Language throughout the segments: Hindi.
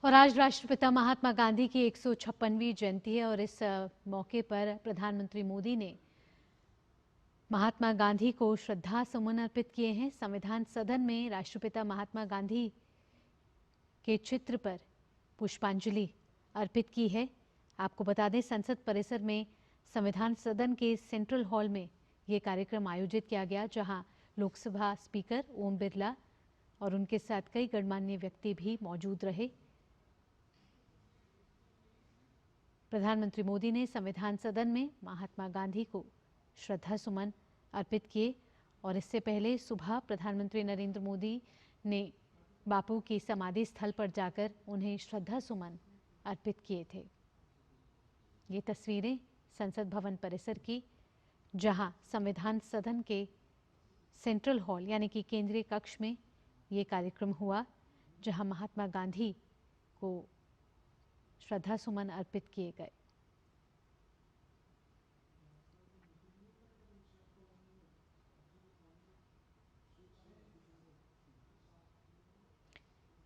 और आज राष्ट्रपिता महात्मा गांधी की 156वीं जयंती है और इस मौके पर प्रधानमंत्री मोदी ने महात्मा गांधी को श्रद्धा सुमन अर्पित किए हैं। संविधान सदन में राष्ट्रपिता महात्मा गांधी के चित्र पर पुष्पांजलि अर्पित की है। आपको बता दें, संसद परिसर में संविधान सदन के सेंट्रल हॉल में ये कार्यक्रम आयोजित किया गया, जहां लोकसभा स्पीकर ओम बिरला और उनके साथ कई गणमान्य व्यक्ति भी मौजूद रहे। प्रधानमंत्री मोदी ने संविधान सदन में महात्मा गांधी को श्रद्धा सुमन अर्पित किए और इससे पहले सुबह प्रधानमंत्री नरेंद्र मोदी ने बापू की समाधि स्थल पर जाकर उन्हें श्रद्धा सुमन अर्पित किए थे। ये तस्वीरें संसद भवन परिसर की, जहां संविधान सदन के सेंट्रल हॉल यानी कि केंद्रीय कक्ष में ये कार्यक्रम हुआ, जहां महात्मा गांधी को श्रद्धा सुमन अर्पित किए गए।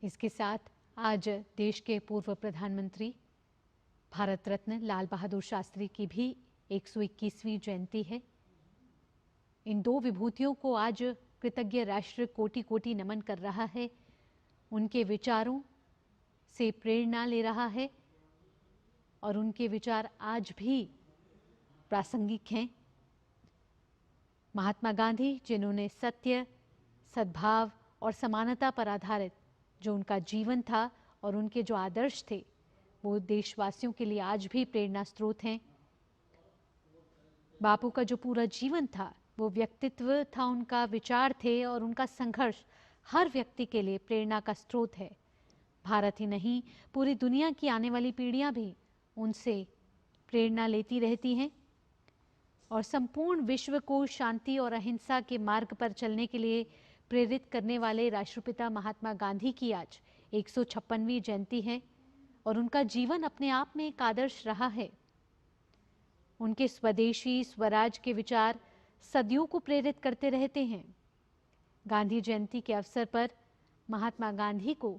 इसके साथ आज देश के पूर्व प्रधानमंत्री भारत रत्न लाल बहादुर शास्त्री की भी 121वीं जयंती है। इन दो विभूतियों को आज कृतज्ञ राष्ट्र कोटि कोटि नमन कर रहा है, उनके विचारों से प्रेरणा ले रहा है और उनके विचार आज भी प्रासंगिक हैं। महात्मा गांधी, जिन्होंने सत्य, सद्भाव और समानता पर आधारित जो उनका जीवन था और उनके जो आदर्श थे, वो देशवासियों के लिए आज भी प्रेरणा स्रोत हैं। बापू का जो पूरा जीवन था, वो व्यक्तित्व था, उनका विचार थे और उनका संघर्ष हर व्यक्ति के लिए प्रेरणा का स्रोत है। भारत ही नहीं, पूरी दुनिया की आने वाली पीढ़ियां भी उनसे प्रेरणा लेती रहती हैं और संपूर्ण विश्व को शांति और अहिंसा के मार्ग पर चलने के लिए प्रेरित करने वाले राष्ट्रपिता महात्मा गांधी की आज 156वीं जयंती है और उनका जीवन अपने आप में एक आदर्श रहा है। उनके स्वदेशी स्वराज के विचार सदियों को प्रेरित करते रहते हैं। गांधी जयंती के अवसर पर महात्मा गांधी को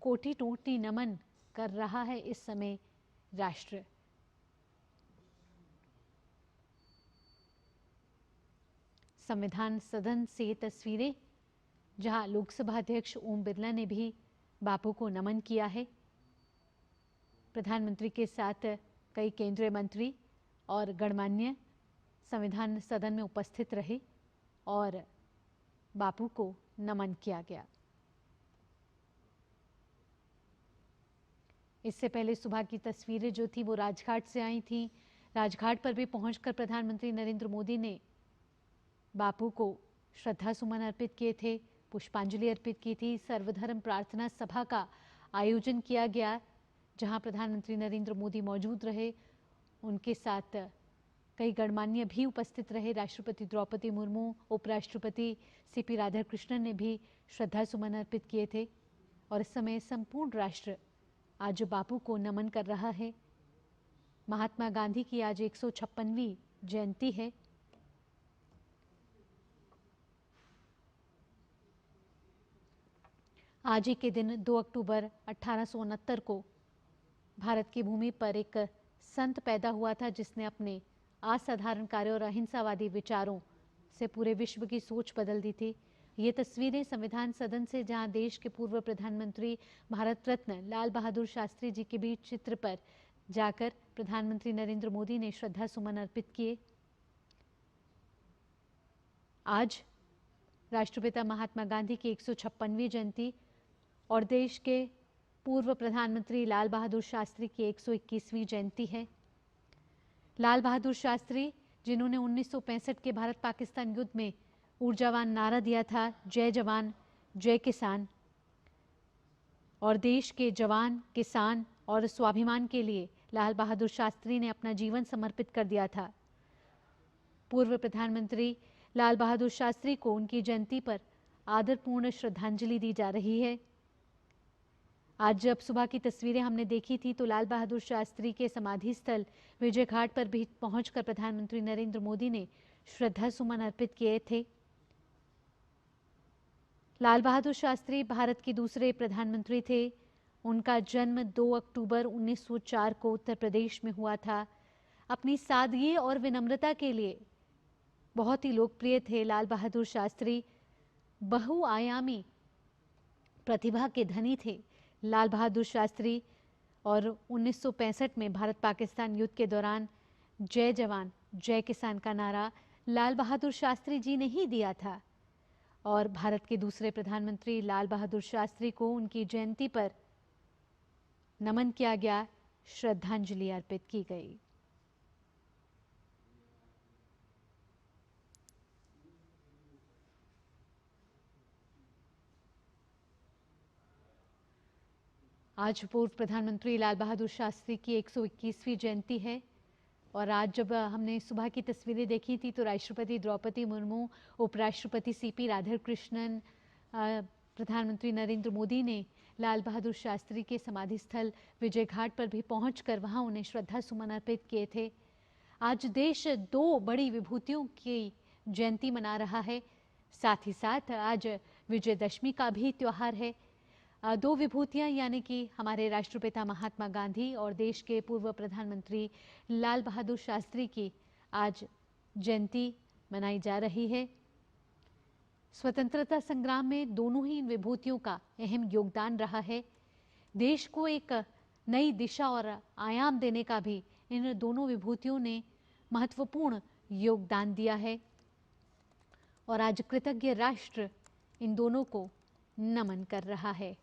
कोटि कोटि नमन कर रहा है इस समय राष्ट्र। संविधान सदन से तस्वीरें, जहां लोकसभा अध्यक्ष ओम बिरला ने भी बापू को नमन किया है। प्रधानमंत्री के साथ कई केंद्रीय मंत्री और गणमान्य संविधान सदन में उपस्थित रहे और बापू को नमन किया गया। इससे पहले सुबह की तस्वीरें जो थी वो राजघाट से आई थी। राजघाट पर भी पहुंचकर प्रधानमंत्री नरेंद्र मोदी ने बापू को श्रद्धा सुमन अर्पित किए थे, पुष्पांजलि अर्पित की थी। सर्वधर्म प्रार्थना सभा का आयोजन किया गया, जहां प्रधानमंत्री नरेंद्र मोदी मौजूद रहे। उनके साथ कई गणमान्य भी उपस्थित रहे। राष्ट्रपति द्रौपदी मुर्मू, उपराष्ट्रपति सीपी राधाकृष्णन ने भी श्रद्धा सुमन अर्पित किए थे और इस समय संपूर्ण राष्ट्र आज बापू को नमन कर रहा है। महात्मा गांधी की आज 156वीं जयंती है। आज ही के दिन 2 अक्टूबर 1869 को भारत की भूमि पर एक संत पैदा हुआ था, जिसने अपने असाधारण कार्यों और अहिंसावादी विचारों से पूरे विश्व की सोच बदल दी थी। ये तस्वीरें संविधान सदन से, जहां देश के पूर्व प्रधानमंत्री भारत रत्न लाल बहादुर शास्त्री जी के बीच चित्र पर जाकर प्रधानमंत्री नरेंद्र मोदी ने श्रद्धा सुमन अर्पित किए। आज राष्ट्रपिता महात्मा गांधी की 156वीं जयंती और देश के पूर्व प्रधानमंत्री लाल बहादुर शास्त्री की 121वीं जयंती है। लाल बहादुर शास्त्री, जिन्होंने 1965 के भारत पाकिस्तान युद्ध में ऊर्जावान नारा दिया था, जय जवान जय किसान, और देश के जवान, किसान और स्वाभिमान के लिए लाल बहादुर शास्त्री ने अपना जीवन समर्पित कर दिया था। पूर्व प्रधानमंत्री लाल बहादुर शास्त्री को उनकी जयंती पर आदरपूर्ण श्रद्धांजलि दी जा रही है। आज जब सुबह की तस्वीरें हमने देखी थी, तो लाल बहादुर शास्त्री के समाधि स्थल विजय घाट पर भी पहुंचकर प्रधानमंत्री नरेंद्र मोदी ने श्रद्धा सुमन अर्पित किए थे। लाल बहादुर शास्त्री भारत के दूसरे प्रधानमंत्री थे उनका जन्म 2 अक्टूबर 1904 को उत्तर प्रदेश में हुआ था। अपनी सादगी और विनम्रता के लिए बहुत ही लोकप्रिय थे लाल बहादुर शास्त्री। बहुआयामी प्रतिभा के धनी थे लाल बहादुर शास्त्री और 1965 में भारत पाकिस्तान युद्ध के दौरान जय जवान जय किसान का नारा लाल बहादुर शास्त्री जी ने ही दिया था और भारत के दूसरे प्रधानमंत्री लाल बहादुर शास्त्री को उनकी जयंती पर नमन किया गया, श्रद्धांजलि अर्पित की गई। आज पूर्व प्रधानमंत्री लाल बहादुर शास्त्री की 121वीं जयंती है और आज जब हमने सुबह की तस्वीरें देखी थी तो राष्ट्रपति द्रौपदी मुर्मू, उपराष्ट्रपति सीपी राधाकृष्णन, प्रधानमंत्री नरेंद्र मोदी ने लाल बहादुर शास्त्री के समाधि स्थल विजय घाट पर भी पहुंचकर वहां उन्हें श्रद्धा सुमन अर्पित किए थे। आज देश 2 बड़ी विभूतियों की जयंती मना रहा है, साथ ही साथ आज विजयदशमी का भी त्योहार है। 2 विभूतियां यानी कि हमारे राष्ट्रपिता महात्मा गांधी और देश के पूर्व प्रधानमंत्री लाल बहादुर शास्त्री की आज जयंती मनाई जा रही है। स्वतंत्रता संग्राम में दोनों ही विभूतियों का अहम योगदान रहा है। देश को एक नई दिशा और आयाम देने का भी इन दोनों विभूतियों ने महत्वपूर्ण योगदान दिया है और आज कृतज्ञ राष्ट्र इन दोनों को नमन कर रहा है।